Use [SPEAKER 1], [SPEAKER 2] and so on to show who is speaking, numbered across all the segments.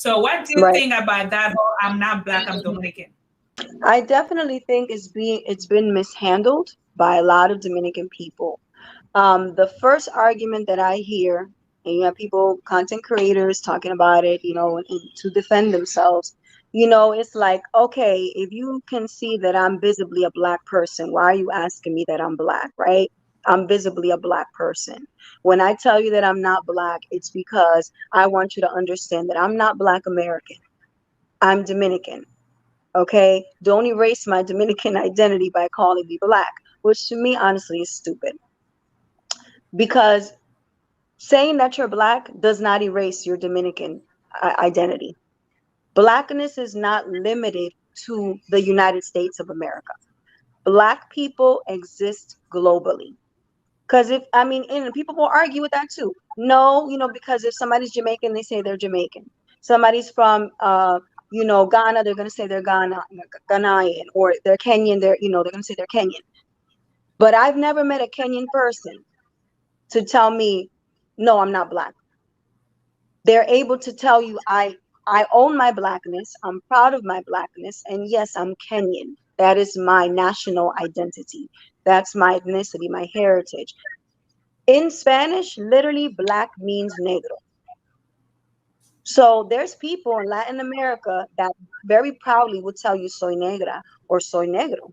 [SPEAKER 1] So what do you
[SPEAKER 2] Right.
[SPEAKER 1] think about that whole I'm not black, I'm Dominican?
[SPEAKER 2] I definitely think it's been mishandled by a lot of Dominican people. The first argument that I hear, and you have people, content creators, talking about it, and to defend themselves, it's like, okay, if you can see that I'm visibly a black person, why are you asking me that I'm black, right? I'm visibly a black person. When I tell you that I'm not black, it's because I want you to understand that I'm not Black American. I'm Dominican. Okay? Don't erase my Dominican identity by calling me black, which to me, honestly, is stupid. Because saying that you're black does not erase your Dominican identity. Blackness is not limited to the United States of America. Black people exist globally. Because and people will argue with that too. No, because if somebody's Jamaican, they say they're Jamaican. Somebody's from, Ghana, they're going to say they're Ghanaian, or they're Kenyan, they're going to say they're Kenyan. But I've never met a Kenyan person to tell me, no, I'm not black. They're able to tell you, I own my blackness, I'm proud of my blackness, and yes, I'm Kenyan. That is my national identity. That's my ethnicity, my heritage. In Spanish, literally black means negro. So there's people in Latin America that very proudly would tell you soy negra or soy negro.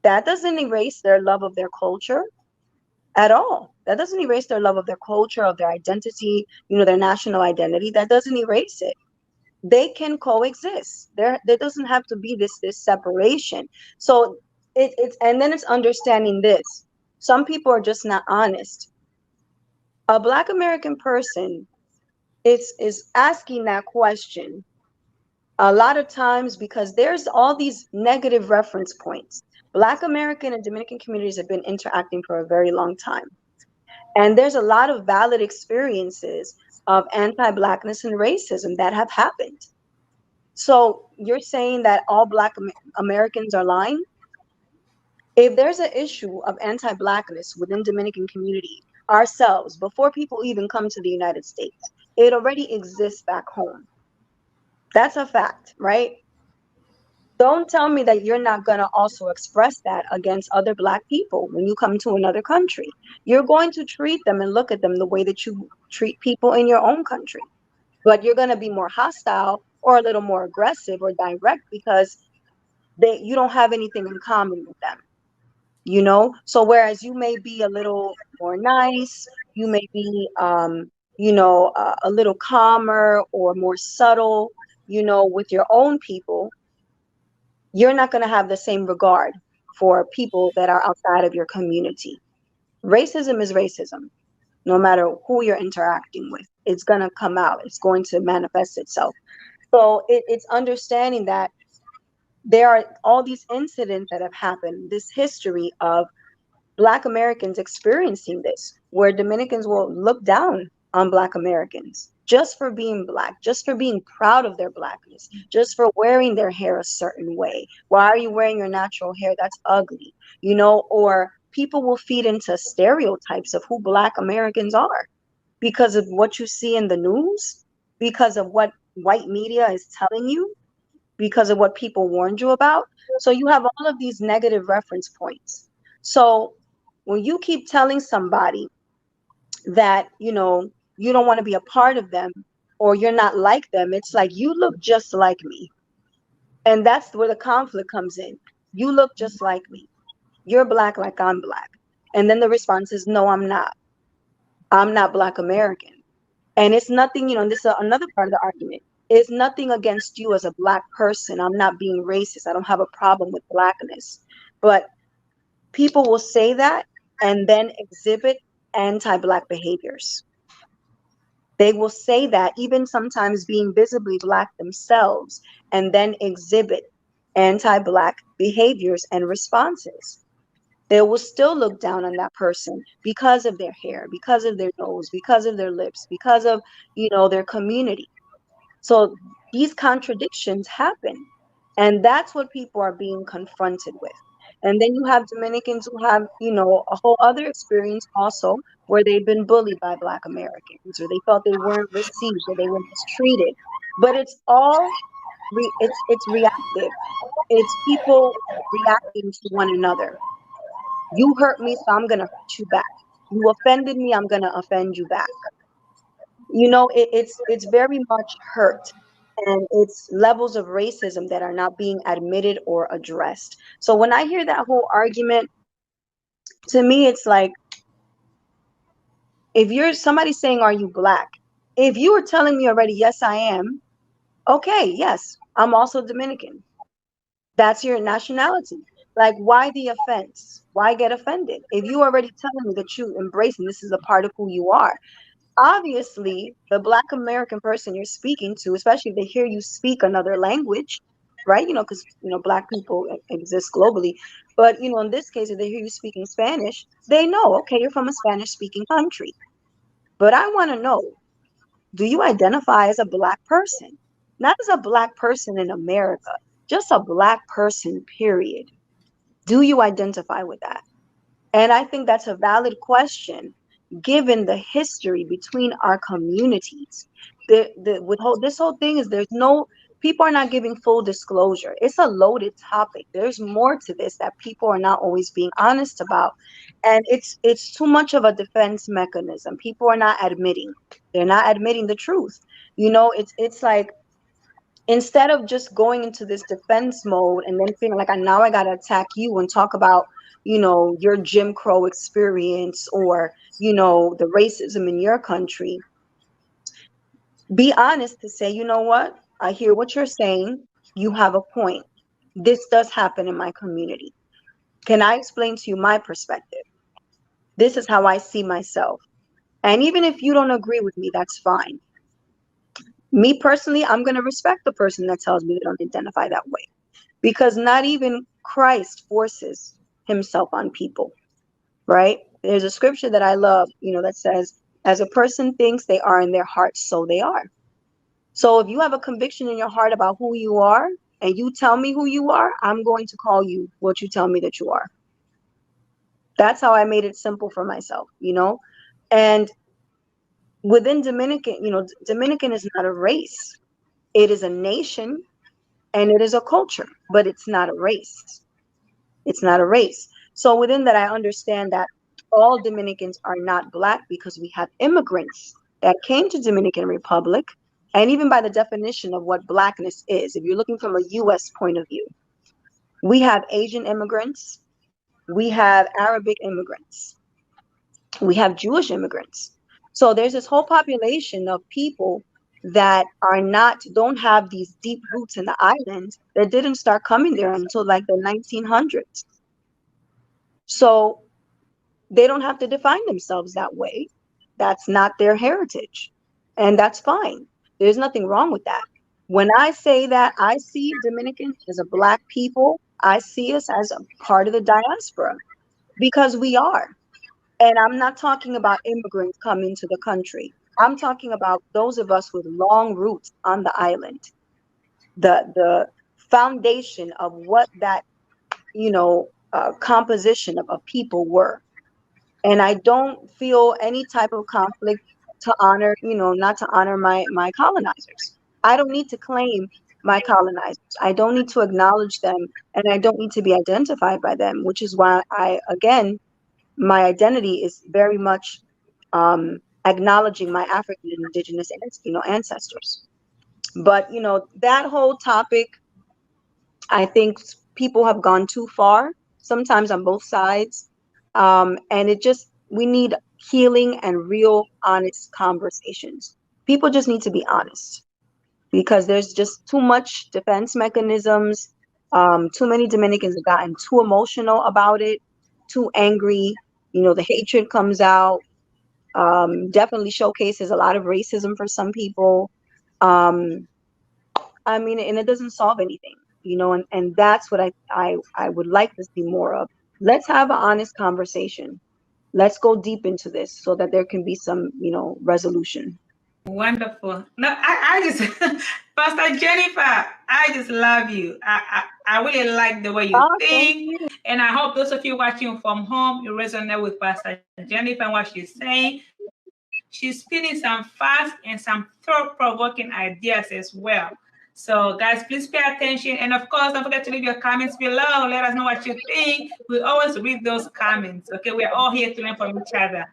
[SPEAKER 2] That doesn't erase their love of their culture at all. That doesn't erase their love of their culture, of their identity, their national identity. That doesn't erase it. They can coexist. There doesn't have to be this separation. So it's and then it's understanding this. Some people are just not honest. A Black American person is asking that question a lot of times because there's all these negative reference points. Black American and Dominican communities have been interacting for a very long time. And there's a lot of valid experiences of anti-Blackness and racism that have happened. So you're saying that all Black Americans are lying? If there's an issue of anti-Blackness within Dominican community, ourselves, before people even come to the United States, it already exists back home. That's a fact, right? Don't tell me that you're not going to also express that against other Black people when you come to another country. You're going to treat them and look at them the way that you treat people in your own country. But you're going to be more hostile or a little more aggressive or direct because you don't have anything in common with them. So whereas you may be a little more nice, you may be a little calmer or more subtle, with your own people, you're not going to have the same regard for people that are outside of your community. Racism is racism. No matter who you're interacting with, it's going to come out, it's going to manifest itself. So it's understanding that there are all these incidents that have happened, this history of Black Americans experiencing this, where Dominicans will look down on Black Americans just for being Black, just for being proud of their Blackness, just for wearing their hair a certain way. Why are you wearing your natural hair? That's ugly, or people will feed into stereotypes of who Black Americans are because of what you see in the news, because of what white media is telling you, because of what people warned you about. So you have all of these negative reference points. So when you keep telling somebody that, you don't want to be a part of them or you're not like them, it's like, you look just like me. And that's where the conflict comes in. You look just like me. You're Black like I'm Black. And then the response is, no, I'm not. I'm not Black American. And it's nothing, and this is another part of the argument. It's nothing against you as a Black person. I'm not being racist. I don't have a problem with Blackness. But people will say that and then exhibit anti-Black behaviors. They will say that, even sometimes being visibly Black themselves, and then exhibit anti-Black behaviors and responses. They will still look down on that person because of their hair, because of their nose, because of their lips, because of, their community. So these contradictions happen. And that's what people are being confronted with. And then you have Dominicans who have, a whole other experience also, where they've been bullied by Black Americans, or they felt they weren't received, or they were mistreated. But it's all it's reactive. It's people reacting to one another. You hurt me, so I'm gonna hurt you back. You offended me, I'm gonna offend you back. You know, it's very much hurt, and it's levels of racism that are not being admitted or addressed. So when I hear that whole argument, to me it's like, if you're somebody saying, are you black? If you were telling me already, yes, I am, okay, yes, I'm also Dominican. That's your nationality. Like, why the offense? Why get offended? If you already telling me that you embrace and this is a part of who you are, obviously the Black American person you're speaking to, especially if they hear you speak another language, right? You know, because Black people exist globally, but in this case, if they hear you speaking Spanish, they know, okay, you're from a Spanish speaking country. But I want to know, do you identify as a Black person? Not as a Black person in America, just a Black person, period. Do you identify with that? And I think that's a valid question given the history between our communities. This whole thing is, there's no, people are not giving full disclosure. It's a loaded topic. There's more to this that people are not always being honest about. And it's too much of a defense mechanism. People are not admitting. They're not admitting the truth. It's like, instead of just going into this defense mode and then feeling like, now I gotta attack you and talk about, your Jim Crow experience, or, the racism in your country, be honest to say, you know what? I hear what you're saying. You have a point. This does happen in my community. Can I explain to you my perspective? This is how I see myself. And even if you don't agree with me, that's fine. Me personally, I'm going to respect the person that tells me they don't identify that way. Because not even Christ forces himself on people, right? There's a scripture that I love, that says, as a person thinks they are in their heart, so they are. So if you have a conviction in your heart about who you are, and you tell me who you are, I'm going to call you what you tell me that you are. That's how I made it simple for myself, And within Dominican, Dominican is not a race. It is a nation and it is a culture, but it's not a race. It's not a race. So within that, I understand that all Dominicans are not Black, because we have immigrants that came to Dominican Republic. And even by the definition of what Blackness is, if you're looking from a U.S. point of view, we have Asian immigrants, we have Arabic immigrants, we have Jewish immigrants. So there's this whole population of people that don't have these deep roots in the island, that didn't start coming there until like the 1900s. So they don't have to define themselves that way. That's not their heritage. And that's fine. There's nothing wrong with that. When I say that I see Dominicans as a Black people, I see us as a part of the diaspora, because we are. And I'm not talking about immigrants coming to the country. I'm talking about those of us with long roots on the island. The foundation of what that, composition of people were. And I don't feel any type of conflict to honor, not to honor my colonizers. I don't need to claim my colonizers. I don't need to acknowledge them, and I don't need to be identified by them, which is why my identity is very much acknowledging my African and indigenous, ancestors. But, that whole topic, I think people have gone too far, sometimes on both sides. And we need healing and real, honest conversations. People just need to be honest, because there's just too much defense mechanisms. Too many Dominicans have gotten too emotional about it, too angry. The hatred comes out. Definitely showcases a lot of racism for some people. And it doesn't solve anything, and that's what I would like to see more of. Let's have an honest conversation. Let's go deep into this so that there can be some, resolution.
[SPEAKER 1] Wonderful. No, I just, Pastor Jennifer, I just love you. I really like the way you think. And I hope those of you watching from home, you resonate with Pastor Jennifer and what she's saying. she's spinning some fast and some thought-provoking ideas as well. So guys, please pay attention. And of course, don't forget to leave your comments below. Let us know what you think. We always read those comments. Okay, we're all here to learn from each other.